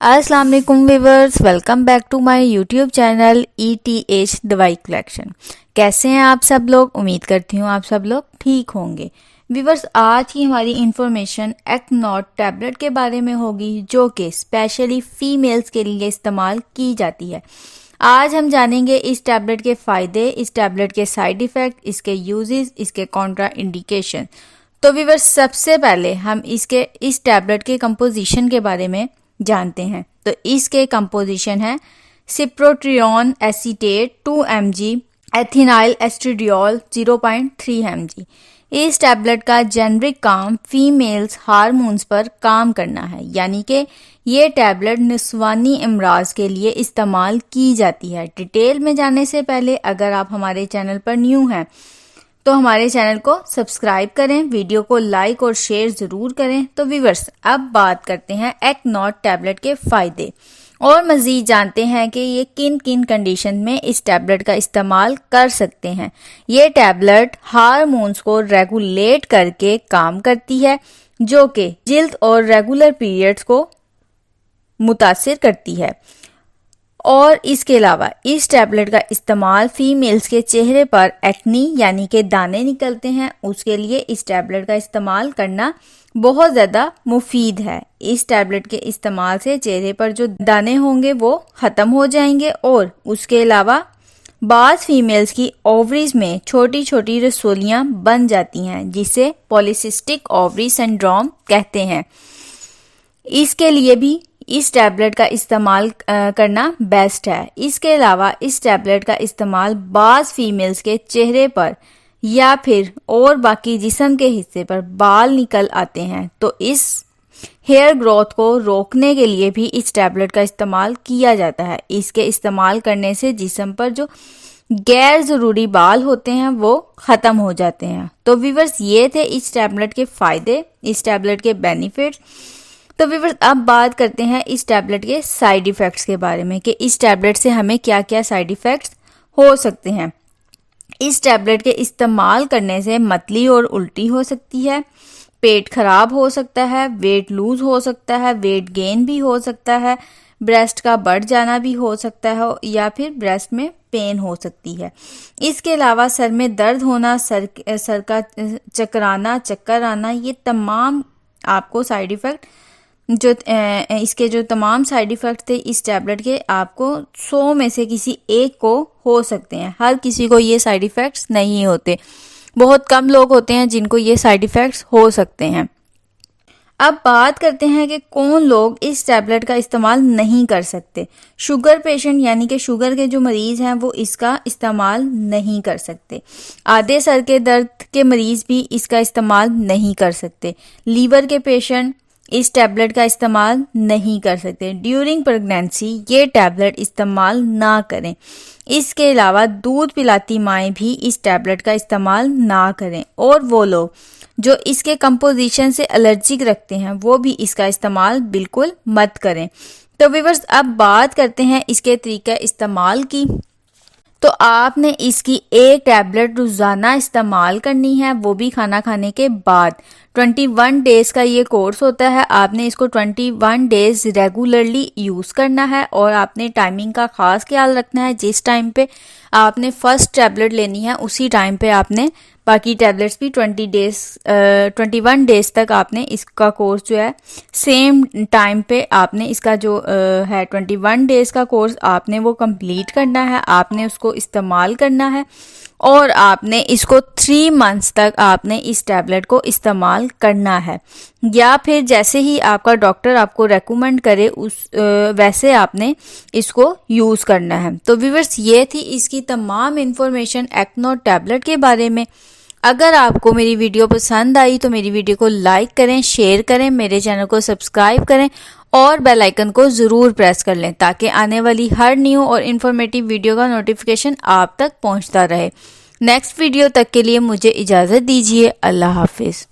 अस्सलाम वालेकुम viewers, welcome back to my YouTube channel ETH दवाई कलेक्शन। कैसे हैं आप सब लोग? उम्मीद करती हूँ आप सब लोग ठीक होंगे। व्यूअर्स, आज की हमारी इंफॉर्मेशन एक्नॉट टैबलेट के बारे में होगी, जो कि स्पेशली फीमेल्स के लिए इस्तेमाल की जाती है। आज हम जानेंगे इस टैबलेट के फ़ायदे, इस टैबलेट के साइड इफ़ेक्ट, इसके यूजेस, इसके कॉन्ट्रा इंडिकेशन। तो व्यूअर्स, सबसे पहले हम इस टैबलेट के कंपोजिशन के बारे में जानते हैं। तो इसके कंपोजिशन है सिप्रोट्रियोन एसीटेट 2 mg, एथिनाइल एस्ट्रेडियोल 0.3 mg। इस टैबलेट का जेनरिक काम फीमेल्स हार्मोन्स पर काम करना है, यानी कि ये टैबलेट निस्वानी इमराज के लिए इस्तेमाल की जाती है। डिटेल में जाने से पहले अगर आप हमारे चैनल पर न्यू हैं तो हमारे चैनल को सब्सक्राइब करें, वीडियो को लाइक और शेयर जरूर करें। तो व्यूअर्स, अब बात करते हैं एक्नॉट टैबलेट के फायदे और मजीद जानते हैं कि ये किन किन कंडीशन में इस टैबलेट का इस्तेमाल कर सकते हैं। ये टैबलेट हार्मोन्स को रेगुलेट करके काम करती है, जो कि जिल्द और रेगुलर पीरियड्स को मुतासिर करती है। और इसके अलावा इस टैबलेट का इस्तेमाल फीमेल्स के चेहरे पर एक्नी यानी कि दाने निकलते हैं, उसके लिए इस टैबलेट का इस्तेमाल करना बहुत ज़्यादा मुफीद है। इस टैबलेट के इस्तेमाल से चेहरे पर जो दाने होंगे वो ख़त्म हो जाएंगे। और उसके अलावा बाज़ फीमेल्स की ओवरीज में छोटी छोटी रसोलियाँ बन जाती हैं, जिसे पॉलीसिस्टिक ओवरी सिंड्रोम कहते हैं। इसके लिए भी इस टैबलेट का इस्तेमाल करना बेस्ट है। इसके अलावा इस टैबलेट का इस्तेमाल बाज़ फीमेल्स के चेहरे पर या फिर और बाकी जिस्म के हिस्से पर बाल निकल आते हैं, तो इस हेयर ग्रोथ को रोकने के लिए भी इस टैबलेट का इस्तेमाल किया जाता है। इसके इस्तेमाल करने से जिस्म पर जो गैर ज़रूरी बाल होते हैं वो ख़त्म हो जाते हैं। तो व्यूअर्स, ये थे इस टैबलेट के फ़ायदे, इस टैबलेट के बेनिफिट्स। तो व्यूअर्स, अब बात करते हैं इस टैबलेट के साइड इफ़ेक्ट्स के बारे में कि इस टैबलेट से हमें क्या क्या साइड इफ़ेक्ट्स हो सकते हैं। इस टैबलेट के इस्तेमाल करने से मतली और उल्टी हो सकती है, पेट खराब हो सकता है, वेट लूज हो सकता है, वेट गेन भी हो सकता है, ब्रेस्ट का बढ़ जाना भी हो सकता है या फिर ब्रेस्ट में पेन हो सकती है। इसके अलावा सर में दर्द होना, सर का चकराना, चक्कर आना, ये तमाम आपको साइड इफ़ेक्ट इसके जो तमाम साइड इफ़ेक्ट थे इस टैबलेट के, आपको 100 में से किसी एक को हो सकते हैं। हर किसी को ये साइड इफ़ेक्ट्स नहीं होते, बहुत कम लोग होते हैं जिनको ये साइड इफ़ेक्ट्स हो सकते हैं। अब बात करते हैं कि कौन लोग इस टैबलेट का इस्तेमाल नहीं कर सकते। शुगर पेशेंट यानी कि शुगर के जो मरीज हैं वो इसका इस्तेमाल नहीं कर सकते। आधे सर के दर्द के मरीज भी इसका इस्तेमाल नहीं कर सकते। लीवर के पेशेंट इस टैबलेट का इस्तेमाल नहीं कर सकते। ड्यूरिंग प्रेगनेंसी ये टैबलेट इस्तेमाल ना करें। इसके अलावा दूध पिलाती माएँ भी इस टैबलेट का इस्तेमाल ना करें। और वो लोग जो इसके कंपोजिशन से एलर्जिक रखते हैं वो भी इसका इस्तेमाल बिल्कुल मत करें। तो व्यूअर्स, अब बात करते हैं इसके तरीका इस्तेमाल की। तो आपने इसकी एक टैबलेट रोज़ाना इस्तेमाल करनी है, वो भी खाना खाने के बाद। 21 डेज का ये कोर्स होता है। आपने इसको 21 डेज रेगुलरली यूज़ करना है और आपने टाइमिंग का ख़ास ख्याल रखना है। जिस टाइम पे आपने फर्स्ट टैबलेट लेनी है उसी टाइम पे आपने बाकी टैबलेट्स भी 21 डेज तक आपने इसका कोर्स जो है सेम टाइम पे आपने इसका जो है 21 डेज का कोर्स आपने वो कंप्लीट करना है। आपने उसको इस्तेमाल करना है और आपने इसको 3 मंथ्स तक आपने इस टैबलेट को इस्तेमाल करना है, या फिर जैसे ही आपका डॉक्टर आपको रेकमेंड करे वैसे आपने इसको यूज़ करना है। तो व्यूअर्स, ये थी इसकी तमाम इन्फॉर्मेशन एक्नॉट टैबलेट के बारे में। अगर आपको मेरी वीडियो पसंद आई तो मेरी वीडियो को लाइक करें, शेयर करें, मेरे चैनल को सब्सक्राइब करें और बेल आइकन को ज़रूर प्रेस कर लें ताकि आने वाली हर न्यू और इन्फॉर्मेटिव वीडियो का नोटिफिकेशन आप तक पहुंचता रहे। नेक्स्ट वीडियो तक के लिए मुझे इजाज़त दीजिए। अल्लाह हाफिज़।